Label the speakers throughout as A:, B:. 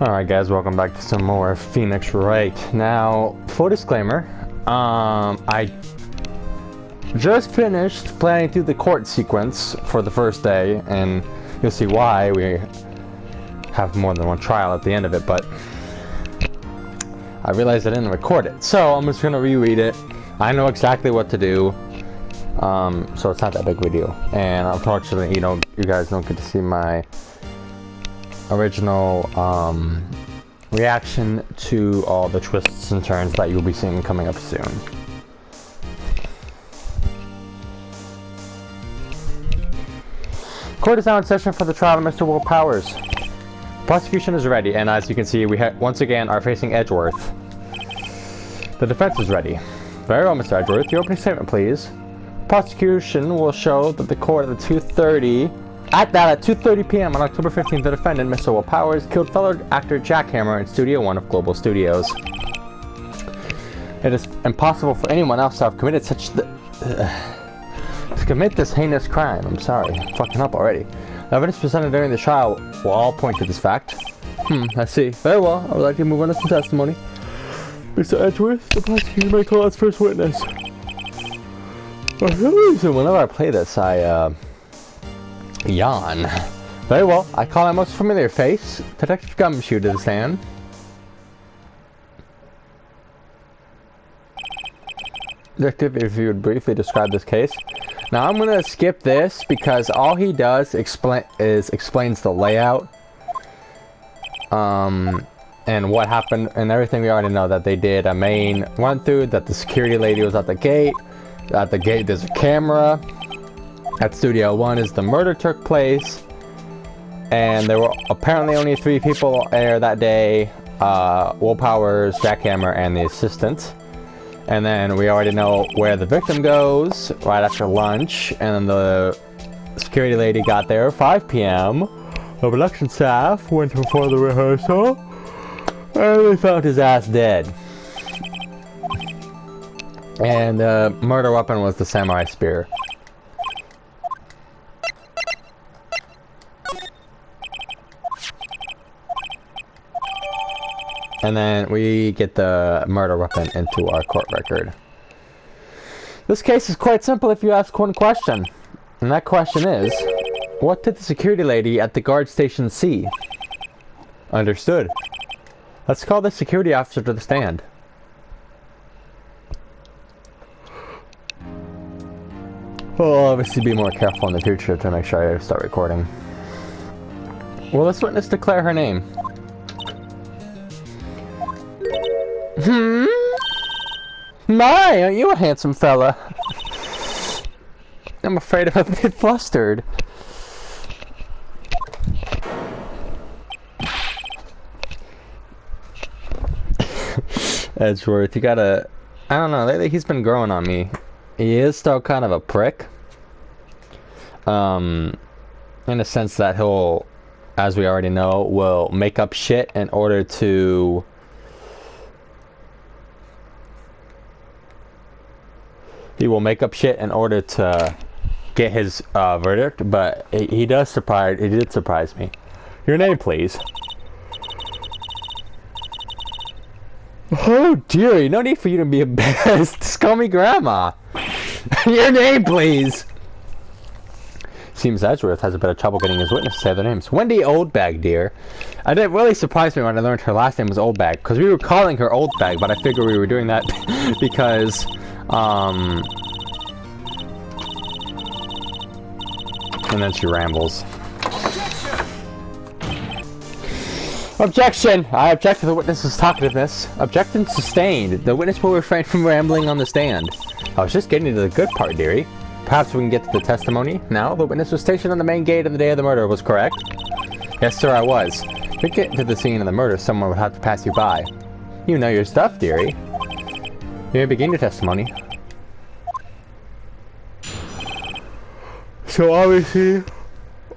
A: Alright guys, welcome back to some more Phoenix Wright. Now, full disclaimer, I just finished planning through the court sequence for the first day, and you'll see why we have more than one trial at the end of it, but I realized I didn't record it. So I'm just gonna reread it. I know exactly what to do, so it's not that big of a deal. And unfortunately, you guys don't get to see my original reaction to all the twists and turns that you'll be seeing coming up soon. Court is now in session for the trial of Mr. Will Powers. Prosecution is ready, and as you can see, we once again are facing Edgeworth. The defense is ready. Very well, Mr. Edgeworth. Your opening statement, please. Prosecution will show that the court at 2:30 p.m. on October 15th, the defendant, Mr. Will Powers, killed fellow actor Jack Hammer in Studio 1 of Global Studios. It is impossible for anyone else to have committed to commit this heinous crime. I'm sorry, I'm fucking up already. The evidence presented during the trial will all point to this fact. I see. Very well. I would like to move on to some testimony. Mr. Edgeworth, the prosecutor may call as first witness. For some reason, whenever I play this, I yawn. Very well. I call my most familiar face, Detective Gumshoe, to the stand. Detective, if you would briefly describe this case. Now I'm gonna skip this because all he does explains the layout, and what happened and everything we already know. That they did a main run through. That the security lady was at the gate. At the gate there's a camera. At Studio 1 is the murder took place, and there were apparently only 3 people there that day: Will Powers, Jack Hammer, and the assistant. And then we already know where the victim goes right after lunch, and then the security lady got there at 5 p.m. The production staff went before the rehearsal, and they found his ass dead. And the murder weapon was the samurai spear. And then we get the murder weapon into our court record. This case is quite simple if you ask one question. And that question is, what did the security lady at the guard station see? Understood. Let's call the security officer to the stand. Well, I'll obviously be more careful in the future to make sure I start recording. Will this witness declare her name? My, aren't you a handsome fella? I'm afraid I'm a bit flustered. Edgeworth, you gotta... I don't know, lately he's been growing on me. He is still kind of a prick. In a sense that he'll, as we already know, will make up shit in order to... He will make up shit in order to get his verdict, but he did surprise me. Your name, please. Oh dear, no need for you to be embarrassed. Just call me Grandma. Your name, please. Seems Edgeworth has a bit of trouble getting his witness to say their names. Wendy Oldbag, dear. I did really surprise me when I learned her last name was Oldbag, because we were calling her Oldbag, but I figured we were doing that because and then she rambles. Objection! I object to the witness's talkativeness. Objection sustained. The witness will refrain from rambling on the stand. I was just getting to the good part, dearie. Perhaps we can get to the testimony now. The witness was stationed on the main gate on the day of the murder, was correct? Yes, sir, I was. To get to the scene of the murder, someone would have to pass you by. You know your stuff, dearie. You may begin your testimony. So obviously,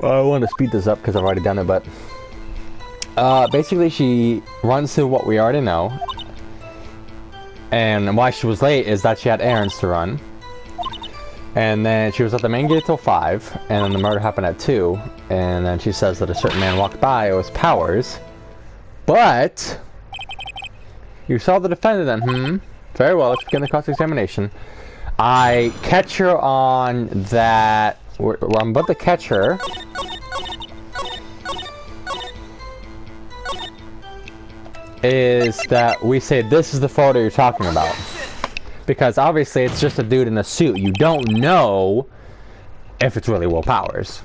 A: I want to speed this up because I've already done it, but basically she runs through what we already know, and why she was late is that she had errands to run. And then she was at the main gate till 5, and then the murder happened at 2, and then she says that a certain man walked by. It was Powers. But you saw the defendant then, Very well, let's begin the cross-examination. I catch her on that... I'm about to catch her. Is that we say this is the photo you're talking about. Because obviously it's just a dude in a suit. You don't know if it's really Will Powers.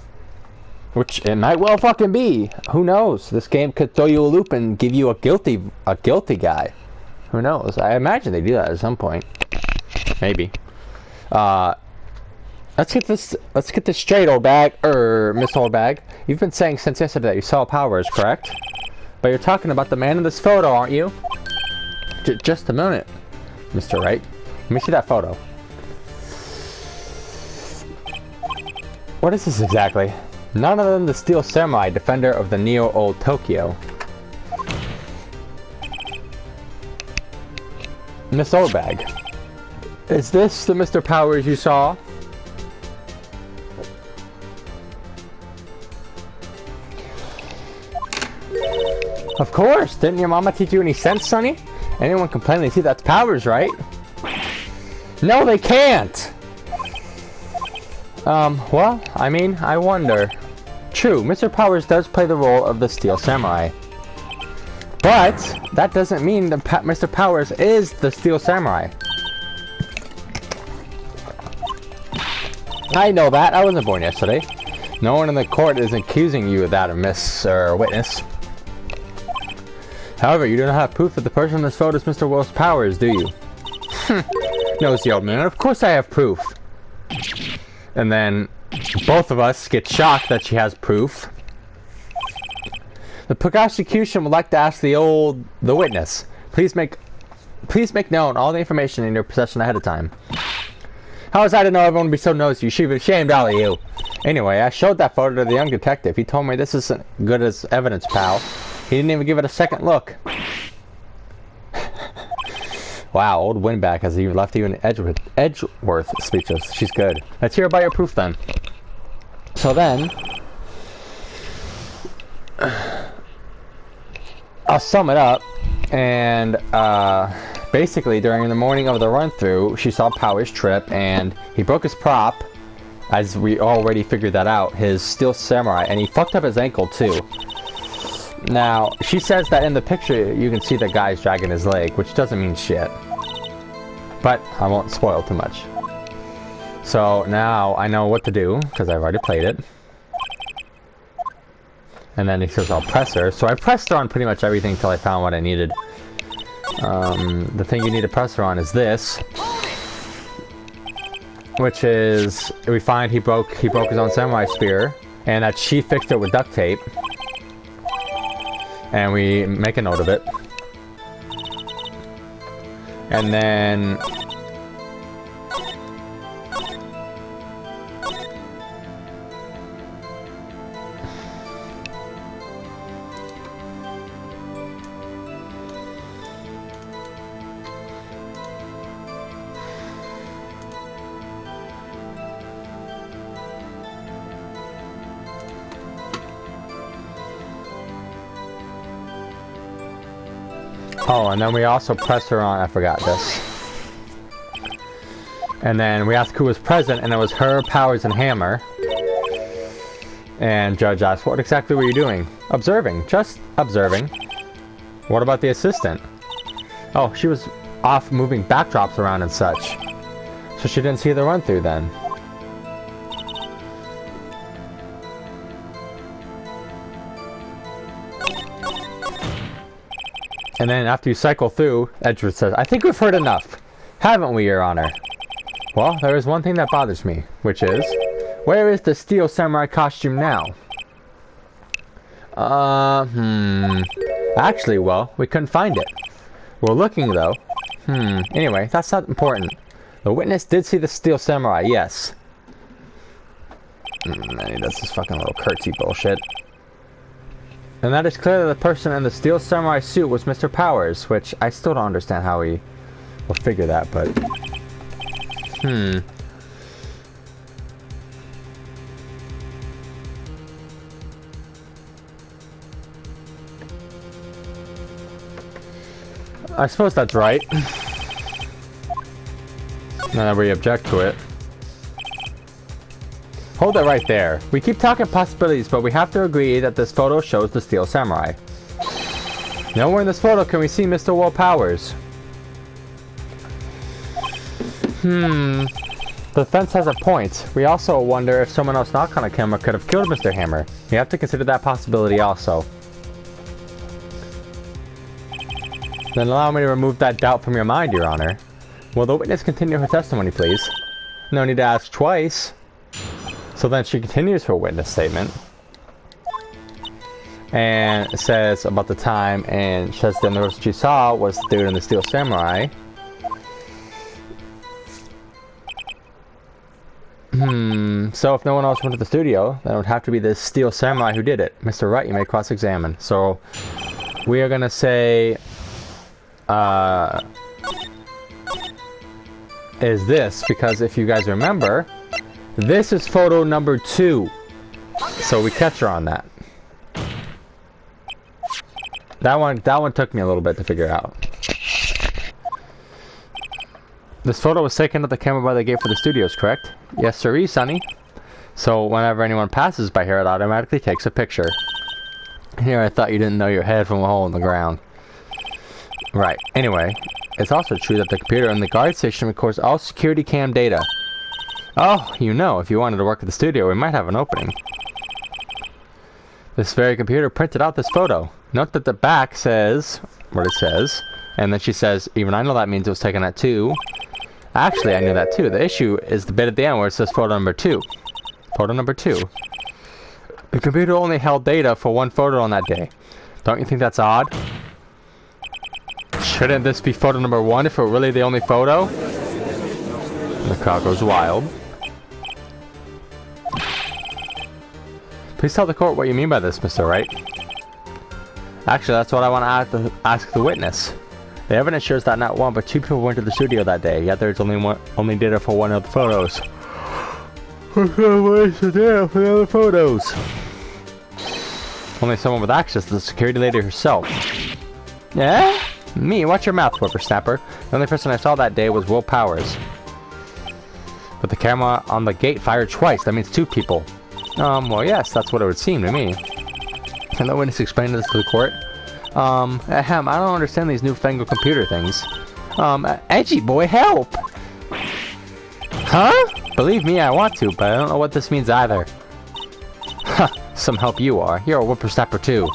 A: Which it might well fucking be. Who knows? This game could throw you a loop and give you a guilty guy. Who knows? I imagine they do that at some point. Maybe. Let's get this straight, old bag. Miss Old Bag. You've been saying since yesterday that you saw Powers, correct? But you're talking about the man in this photo, aren't you? Just a minute, Mr. Wright. Let me see that photo. What is this exactly? None other than the Steel Samurai, defender of the Neo Old Tokyo. Miss Old Bag. Is this the Mr. Powers you saw? Of course! Didn't your mama teach you any sense, Sonny? Anyone can plainly see that's Powers, right? No, they can't! Well, I mean, I wonder. True, Mr. Powers does play the role of the Steel Samurai. But, that doesn't mean that Mr. Powers is the Steel Samurai. I know that. I wasn't born yesterday. No one in the court is accusing you of that, Miss Witness. However, you do not have proof that the person in this photo is Mr. Will Powers, do you? Knows the old man. Of course I have proof. And then both of us get shocked that she has proof. The prosecution would like to ask the witness. Please make known all the information in your possession ahead of time. How was I to know everyone would be so nosy? You should be ashamed, all of you. Anyway, I showed that photo to the young detective. He told me this isn't good as evidence, pal. He didn't even give it a second look. Wow, old Windback has even left even Edgeworth speechless. She's good. Let's hear about your proof then. So then, I'll sum it up. And basically, during the morning of the run-through, she saw Powers trip, and he broke his prop, as we already figured that out, his Steel Samurai, and he fucked up his ankle too. Now, she says that in the picture you can see the guy's dragging his leg, which doesn't mean shit. But I won't spoil too much. So now I know what to do, because I've already played it. And then he says I'll press her. So I pressed her on pretty much everything until I found what I needed. The thing you need to press her on is this. Which is, we find he broke his own samurai spear. And that she fixed it with duct tape. And we make a note of it. And then... Oh, and then we also press her on, I forgot this. And then we asked who was present, and it was her, Powers, and Hammer. And Judge asked, what exactly were you doing? Observing, just observing. What about the assistant? Oh, she was off moving backdrops around and such. So she didn't see the run-through then. And then after you cycle through, Edgeworth says, I think we've heard enough. Haven't we, Your Honor? Well, there is one thing that bothers me, which is, where is the Steel Samurai costume now? Actually, well, we couldn't find it. We're looking, though. Anyway, that's not important. The witness did see the Steel Samurai, yes. And he does this fucking little curtsy bullshit. And that is clear that the person in the Steel Samurai suit was Mr. Powers, which I still don't understand how he will figure that, but... I suppose that's right. Now we object to it. Hold it right there. We keep talking possibilities, but we have to agree that this photo shows the Steel Samurai. Nowhere in this photo can we see Mr. Will Powers. The defense has a point. We also wonder if someone else not on a camera could have killed Mr. Hammer. We have to consider that possibility also. Then allow me to remove that doubt from your mind, Your Honor. Will the witness continue her testimony, please? No need to ask twice. So then she continues her witness statement. And it says about the time, and says the person she saw was the dude in the Steel Samurai. So if no one else went to the studio, then it would have to be the Steel Samurai who did it. Mr. Wright, you may cross-examine. So we are gonna say, is this, because if you guys remember, this is photo number 2. So we catch her on that. That one took me a little bit to figure out. This photo was taken at the camera by the gate for the studios, correct? Yes, sirree, Sonny. So whenever anyone passes by here, it automatically takes a picture. Here, I thought you didn't know your head from a hole in the ground. Right. Anyway, it's also true that the computer in the guard station records all security cam data. Oh, you know, if you wanted to work at the studio, we might have an opening. This very computer printed out this photo. Note that the back says what it says, and then she says, even I know that means it was taken at 2. Actually, I knew that too. The issue is the bit at the end where it says photo number 2. Photo number 2. The computer only held data for 1 photo on that day. Don't you think that's odd? Shouldn't this be photo number 1 if it were really the only photo? The crowd goes wild. Please tell the court what you mean by this, Mr. Wright. Actually, that's what I want to ask the witness. The evidence shows that not 1 but 2 people went to the studio that day, yet there's only data for 1 of the photos. Where's the data for the other photos? Only someone with access to the security lady herself. Yeah? Me? Watch your mouth, whippersnapper. The only person I saw that day was Will Powers. But the camera on the gate fired twice. That means 2 people. Well, yes, that's what it would seem to me. Can the witness explain this to the court? I don't understand these newfangled computer things. Edgy boy, help! Huh? Believe me, I want to, but I don't know what this means either. Ha! Some help you are. You're a whippersnapper too.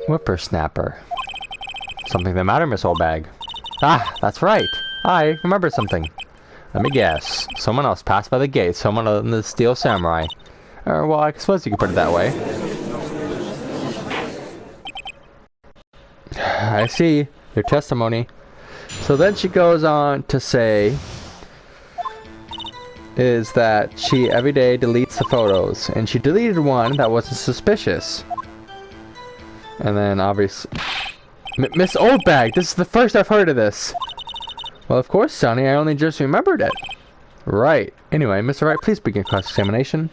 A: Whippersnapper. Something the matter, Miss Oldbag? Ah, that's right. I remember something. Let me guess. Someone else passed by the gate. Someone other than the Steel Samurai. Well, I suppose you could put it that way. I see. Your testimony. So then she goes on to say is that she every day deletes the photos. And she deleted one that wasn't suspicious. And then obviously... Miss Oldbag, this is the first I've heard of this. Well, of course, Sonny. I only just remembered it. Right. Anyway, Mr. Wright, please begin cross-examination.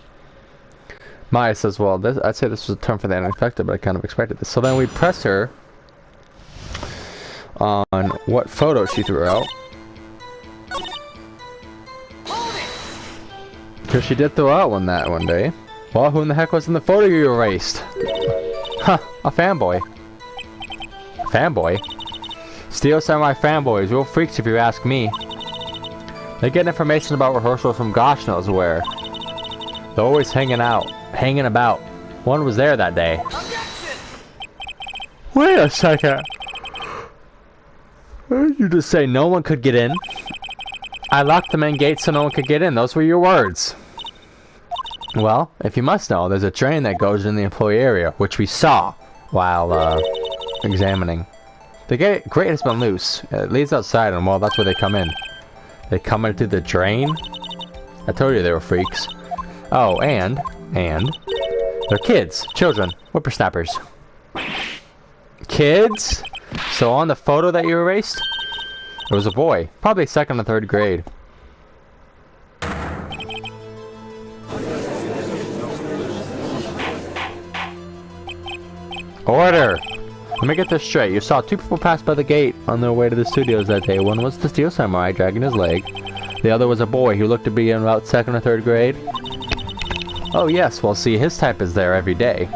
A: Maya says, well, I'd say this was a term for the unaffected, but I kind of expected this. So then we press her on what photo she threw out. Because she did throw out one day. Well, who in the heck was in the photo you erased? Huh, a fanboy. Fanboy? Steel Samurai fanboys, real freaks if you ask me. They get information about rehearsals from gosh knows where. They're always hanging about. One was there that day. Wait a second. What did you just say? No one could get in? I locked the main gate so no one could get in. Those were your words. Well, if you must know, there's a train that goes in the employee area, which we saw while examining. The grate has been loose. It leads outside, and well, that's where they come in. They come in through the drain? I told you they were freaks. Oh, and they're kids, children, whippersnappers. Kids? So on the photo that you erased, it was a boy, probably 2nd or 3rd grade. Order! Let me get this straight. You saw two people pass by the gate on their way to the studios that day. One was the steel samurai dragging his leg. The other was a boy who looked to be in about 2nd or 3rd grade. Oh yes, well see, his type is there every day.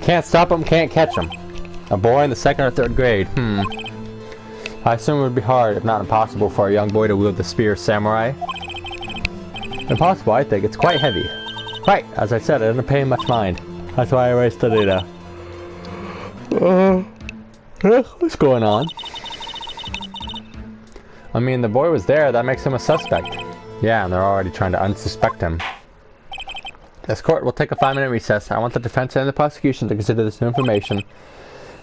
A: Can't stop him, can't catch him. A boy in the 2nd or 3rd grade. I assume it would be hard, if not impossible, for a young boy to wield the spear samurai. Impossible, I think. It's quite heavy. Right, as I said, I didn't pay much mind. That's why I erased the data. What's going on? I mean, the boy was there. That makes him a suspect. Yeah, and they're already trying to unsuspect him. This court will take a 5-minute recess. I want the defense and the prosecution to consider this new information.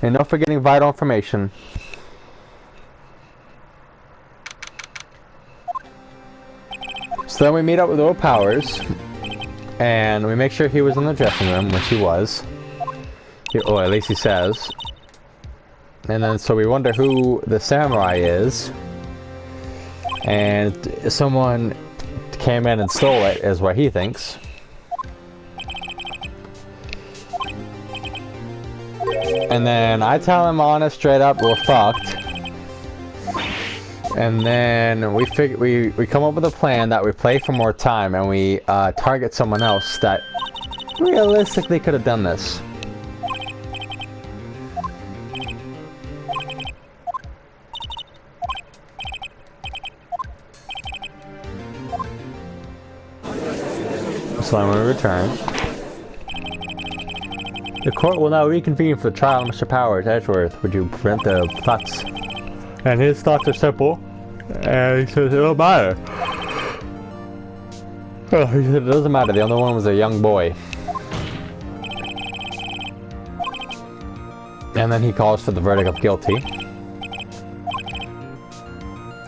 A: And no forgetting vital information. So then we meet up with Will Powers. And we make sure he was in the dressing room, which he was. Or at least he says. And then so we wonder who the samurai is. And someone came in and stole it, is what he thinks. And then I tell him honest, straight up, we're fucked. And then we come up with a plan that we play for more time, and we target someone else that realistically could have done this. So when we return, the court will now reconvene for the trial of Mr. Powers. Edgeworth, would you prevent the plots? And his thoughts are simple. And he says it don't matter. Oh, he said it doesn't matter. The other one was a young boy. And then he calls for the verdict of guilty.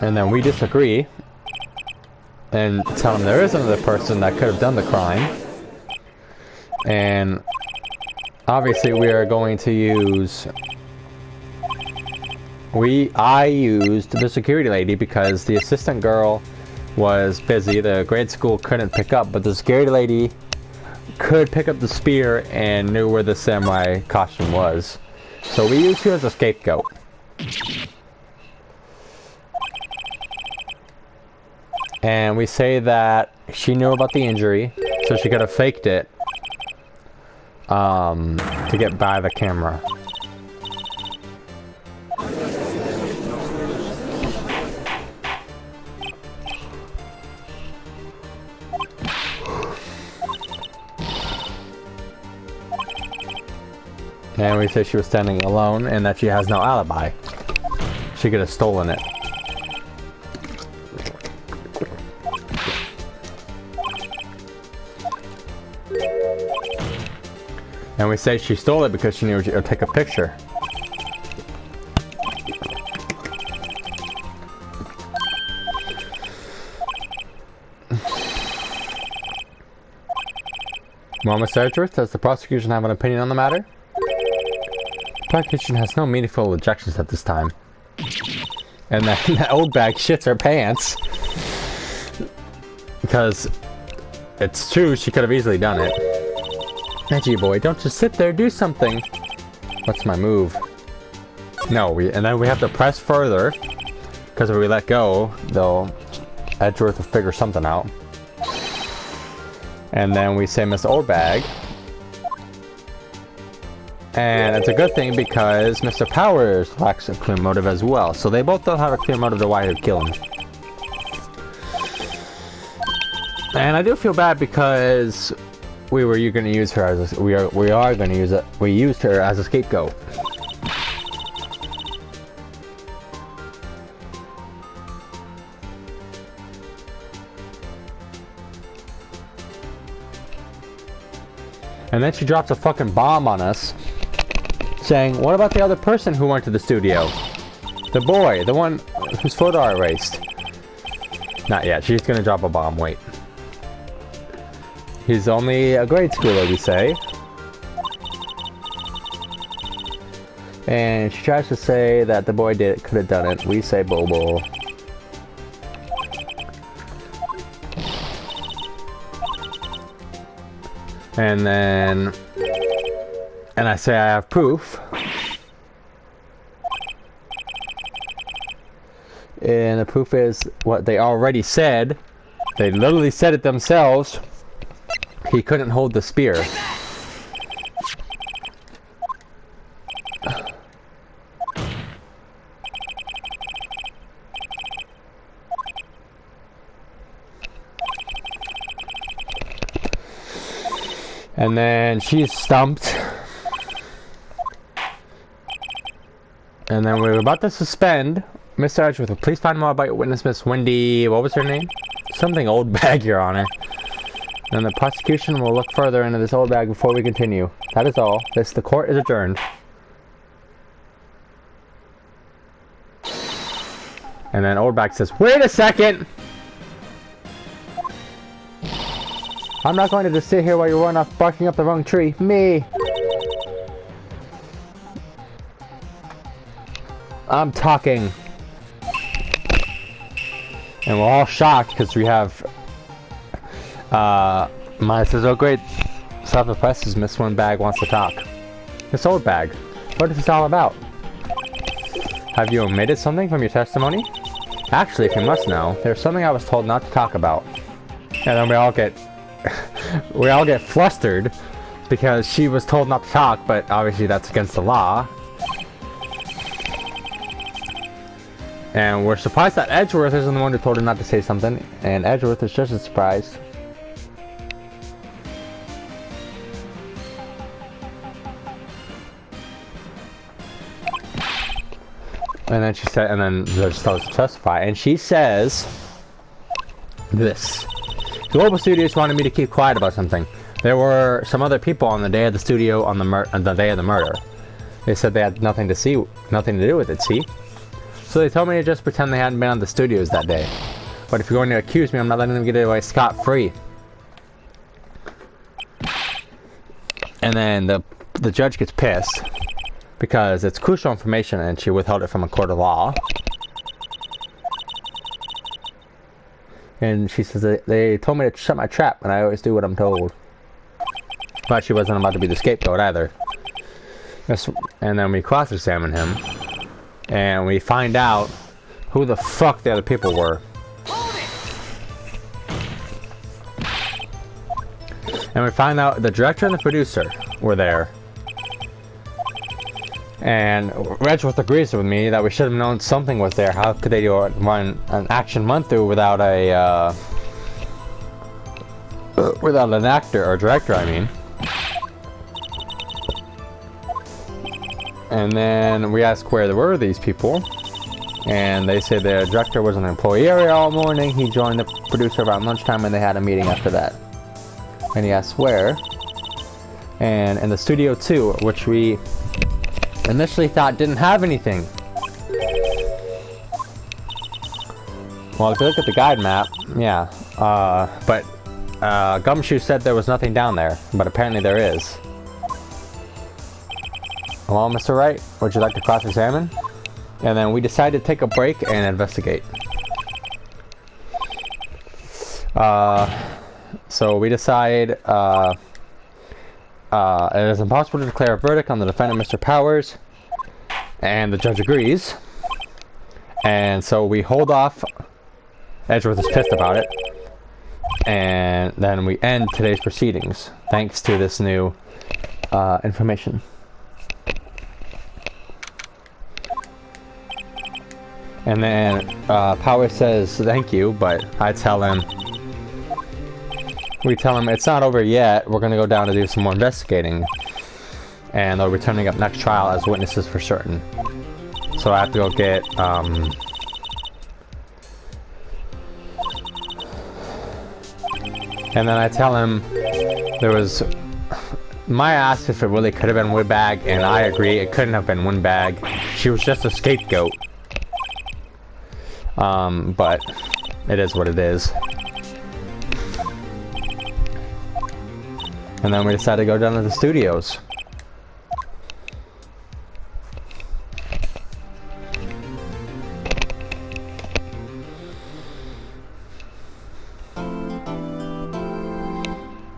A: And then we disagree. And tell him there is another person that could have done the crime. And obviously we are going to use... I used the security lady because the assistant girl was busy. The grade school couldn't pick up, but the security lady could pick up the spear and knew where the samurai costume was. So we used her as a scapegoat. And we say that she knew about the injury, so she could have faked it to get by the camera. And we say she was standing alone and that she has no alibi. She could have stolen it. And we say she stole it because she knew she would take a picture. Well, Mr. Edgeworth, does the prosecution have an opinion on the matter? The prosecution has no meaningful objections at this time. And that old bag shits her pants. Because it's true, she could have easily done it. Edgy boy, don't just sit there, do something. What's my move? No, and then we have to press further. Because if we let go, Edgeworth will figure something out. And then we say Miss Oldbag. And it's a good thing because Mr. Powers lacks a clear motive as well. So they both don't have a clear motive to why they're killing him. And I do feel bad because we were going to use her as a, we are going to use it. We used her as a scapegoat. And then she drops a fucking bomb on us, saying, what about the other person who went to the studio? The boy, the one whose photo I erased. Not yet. She's gonna drop a bomb. Wait. He's only a grade schooler, we say. And she tries to say that the boy could have done it. We say Bobo. And I say I have proof. And the proof is what they already said. They literally said it themselves. He couldn't hold the spear. And then she's stumped. And then we're about to suspend Mr. Edgeworth. Please find more about your witness, Miss Wendy. What was her name? Something old bag, Your Honor. And the prosecution will look further into this old bag before we continue. That is all. The court is adjourned. And then old bag says, "Wait a second! I'm not going to just sit here while you run off barking up the wrong tree. Me! I'm talking." And we're all shocked because we have Maya says, "Oh great, self-oppressed as Miss One Bag wants to talk." This old bag, what is this all about? Have you omitted something from your testimony? Actually, if you must know, there's something I was told not to talk about. And then we all get flustered because she was told not to talk, but obviously that's against the law. And we're surprised that Edgeworth isn't the one who told her not to say something, and Edgeworth is just as surprised. And then she said, and then the judge starts to testify, and she says this: "Global Studios wanted me to keep quiet about something. There were some other people on the day of the studio on the day of the murder. They said they had nothing to do with it, see? So they told me to just pretend they hadn't been on the studios that day. But if you're going to accuse me, I'm not letting them get away scot-free." And then the judge gets pissed because it's crucial information and she withheld it from a court of law. And she says that they told me to shut my trap, and I always do what I'm told. But she wasn't about to be the scapegoat either. And then we cross-examine him, and we find out who the fuck the other people were. And we find out the director and the producer were there. And Edgeworth agrees with me that we should have known something was there. How could they run an action run-through without without an actor or director, I mean. And then we ask where were these people, and they say the director was an employee area all morning. He joined the producer around lunchtime, and they had a meeting after that. And he asks where, and in the studio 2, which we initially thought didn't have anything. Well, if you look at the guide map, yeah, but Gumshoe said there was nothing down there, but apparently there is. Well, Mr. Wright, would you like to cross-examine? And then we decided to take a break and investigate. So we decide it is impossible to declare a verdict on the defendant, Mr. Powers, and the judge agrees. And so we hold off. Edgeworth is pissed about it. And then we end today's proceedings, thanks to this new information. And then Powers says thank you, but I tell him, we tell him it's not over yet. We're going to go down to do some more investigating. And they'll be turning up next trial as witnesses for certain. So I have to go get, and then I tell him there was, Maya asked if it really could have been Woodbag, and I agree, it couldn't have been Woodbag. She was just a scapegoat. But it is what it is. And then we decided to go down to the studios.